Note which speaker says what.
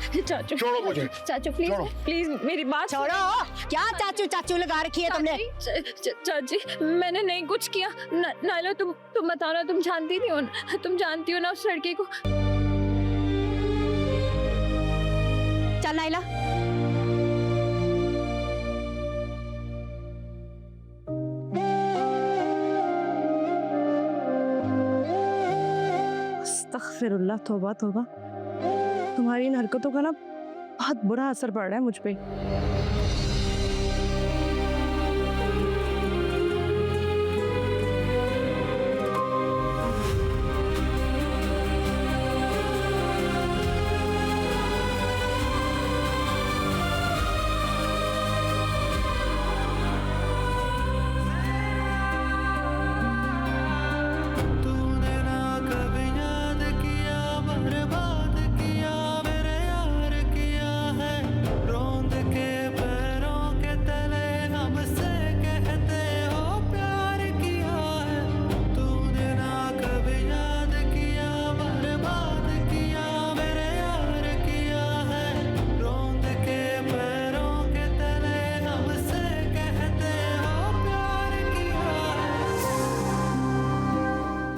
Speaker 1: चाचू
Speaker 2: छोड़ो मुझे।
Speaker 1: चाचू प्लीज
Speaker 2: छोड़ो।
Speaker 1: प्लीज मेरी बात
Speaker 3: छोड़ो, क्या चाचू चाचू लगा रखी है तुमने?
Speaker 1: चाची मैंने नहीं कुछ किया। नाइला तुम बताओ ना, तुम जानती नहीं हो ना, तुम जानती हो ना उस लड़के को।
Speaker 3: चल नाइला,
Speaker 4: अस्तगफिरुल्लाह, तौबा तौबा। तुम्हारी इन हरकतों का ना बहुत बुरा असर पड़ रहा है मुझ पे।